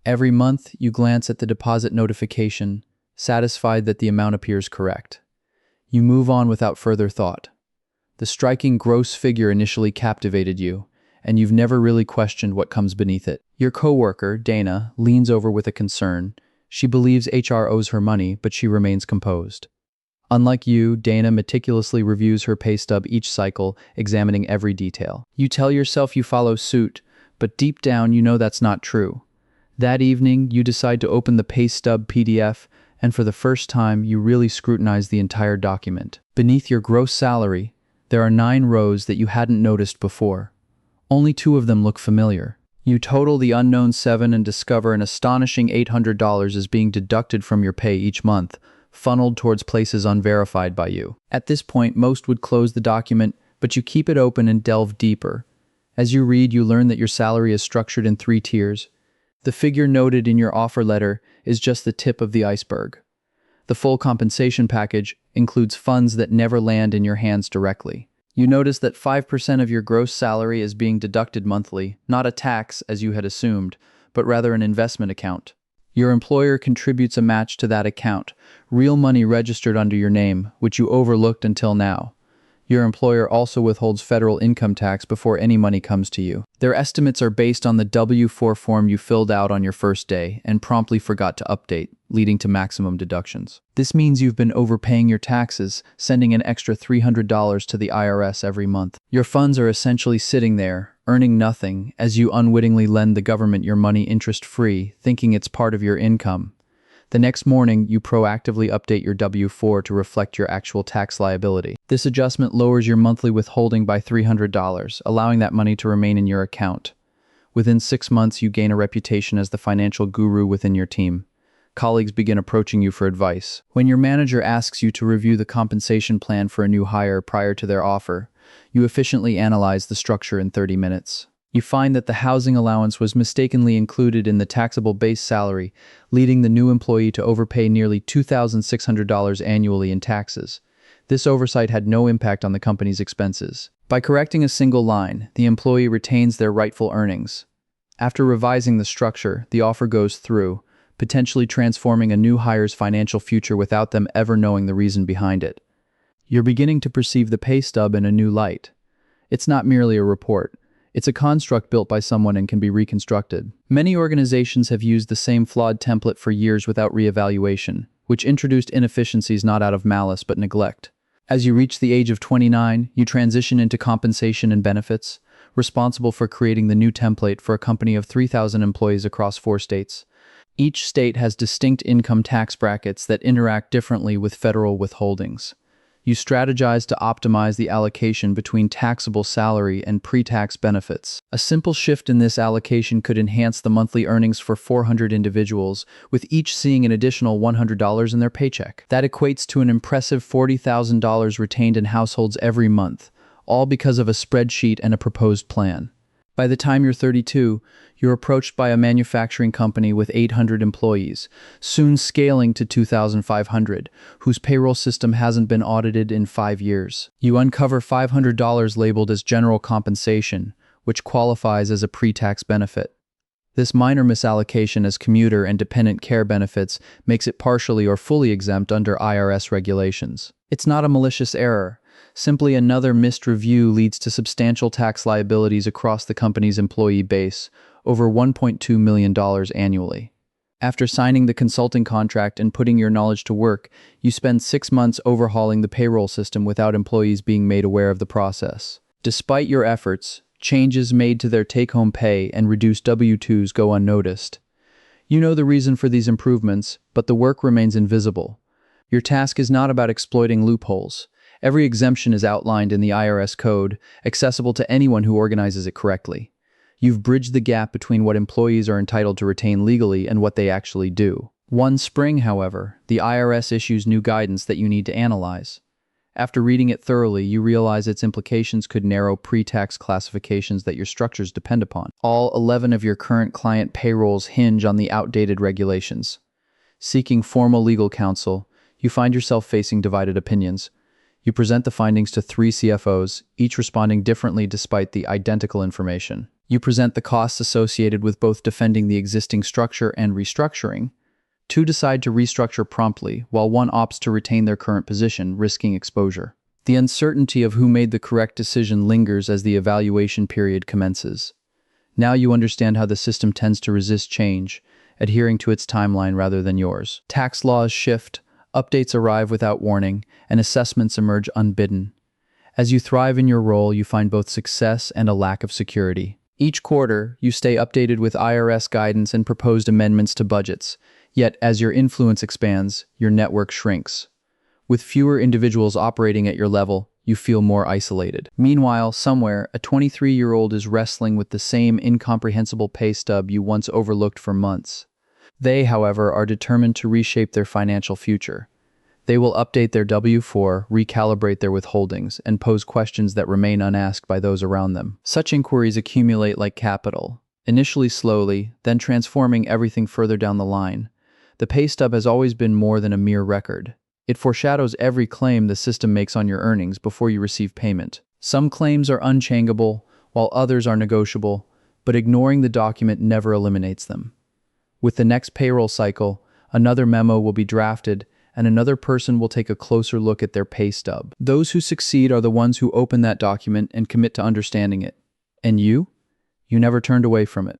Every month, you glance at the deposit notification, satisfied that the amount appears correct. You move on without further thought. The striking gross figure initially captivated you, and you've never really questioned what comes beneath it. Your coworker, Dana, leans over with a concern. She believes HR owes her money, but she remains composed. Unlike you, Dana meticulously reviews her pay stub each cycle, examining every detail. You tell yourself you follow suit, but deep down you know that's not true. That evening, you decide to open the pay stub PDF, and for the first time, you really scrutinize the entire document. Beneath your gross salary, there are 9 rows that you hadn't noticed before. Only 2 of them look familiar. You total the unknown 7 and discover an astonishing $800 is being deducted from your pay each month, funneled towards places unverified by you. At this point, most would close the document, but you keep it open and delve deeper. As you read, you learn that your salary is structured in 3 tiers. The figure noted in your offer letter is just the tip of the iceberg. The full compensation package includes funds that never land in your hands directly. You notice that 5% of your gross salary is being deducted monthly, not a tax as you had assumed, but rather an investment account. Your employer contributes a match to that account, real money registered under your name, which you overlooked until now. Your employer also withholds federal income tax before any money comes to you. Their estimates are based on the W-4 form you filled out on your first day and promptly forgot to update, leading to maximum deductions. This means you've been overpaying your taxes, sending an extra $300 to the IRS every month. Your funds are essentially sitting there, earning nothing, as you unwittingly lend the government your money interest-free, thinking it's part of your income. The next morning, you proactively update your W-4 to reflect your actual tax liability. This adjustment lowers your monthly withholding by $300, allowing that money to remain in your account. Within 6 months, you gain a reputation as the financial guru within your team. Colleagues begin approaching you for advice. When your manager asks you to review the compensation plan for a new hire prior to their offer, you efficiently analyze the structure in 30 minutes. You find that the housing allowance was mistakenly included in the taxable base salary, leading the new employee to overpay nearly $2,600 annually in taxes. This oversight had no impact on the company's expenses. By correcting a single line, the employee retains their rightful earnings. After revising the structure, the offer goes through, potentially transforming a new hire's financial future without them ever knowing the reason behind it. You're beginning to perceive the pay stub in a new light. It's not merely a report. It's a construct built by someone and can be reconstructed. Many organizations have used the same flawed template for years without reevaluation, which introduced inefficiencies not out of malice but neglect. As you reach the age of 29, you transition into compensation and benefits, responsible for creating the new template for a company of 3,000 employees across 4 states. Each state has distinct income tax brackets that interact differently with federal withholdings. You strategize to optimize the allocation between taxable salary and pre-tax benefits. A simple shift in this allocation could enhance the monthly earnings for 400 individuals, with each seeing an additional $100 in their paycheck. That equates to an impressive $40,000 retained in households every month, all because of a spreadsheet and a proposed plan. By the time you're 32, you're approached by a manufacturing company with 800 employees, soon scaling to 2,500, whose payroll system hasn't been audited in 5 years. You uncover $500 labeled as general compensation, which qualifies as a pre-tax benefit. This minor misallocation as commuter and dependent care benefits makes it partially or fully exempt under IRS regulations. It's not a malicious error. Simply another missed review leads to substantial tax liabilities across the company's employee base, over $1.2 million annually. After signing the consulting contract and putting your knowledge to work, you spend 6 months overhauling the payroll system without employees being made aware of the process. Despite your efforts, changes made to their take-home pay and reduced W-2s go unnoticed. You know the reason for these improvements, but the work remains invisible. Your task is not about exploiting loopholes. Every exemption is outlined in the IRS code, accessible to anyone who organizes it correctly. You've bridged the gap between what employees are entitled to retain legally and what they actually do. One spring, however, the IRS issues new guidance that you need to analyze. After reading it thoroughly, you realize its implications could narrow pre-tax classifications that your structures depend upon. All 11 of your current client payrolls hinge on the outdated regulations. Seeking formal legal counsel, you find yourself facing divided opinions. You present the findings to 3 CFOs, each responding differently despite the identical information. You present the costs associated with both defending the existing structure and restructuring. Two decide to restructure promptly, while one opts to retain their current position, risking exposure. The uncertainty of who made the correct decision lingers as the evaluation period commences. Now you understand how the system tends to resist change, adhering to its timeline rather than yours. Tax laws shift, updates arrive without warning, and assessments emerge unbidden. As you thrive in your role, you find both success and a lack of security. Each quarter, you stay updated with IRS guidance and proposed amendments to budgets. Yet, as your influence expands, your network shrinks. With fewer individuals operating at your level, you feel more isolated. Meanwhile, somewhere, a 23-year-old is wrestling with the same incomprehensible pay stub you once overlooked for months. They, however, are determined to reshape their financial future. They will update their W-4, recalibrate their withholdings, and pose questions that remain unasked by those around them. Such inquiries accumulate like capital, initially slowly, then transforming everything further down the line. The pay stub has always been more than a mere record. It foreshadows every claim the system makes on your earnings before you receive payment. Some claims are unchangeable, while others are negotiable, but ignoring the document never eliminates them. With the next payroll cycle, another memo will be drafted, and another person will take a closer look at their pay stub. Those who succeed are the ones who open that document and commit to understanding it. And you? You never turned away from it.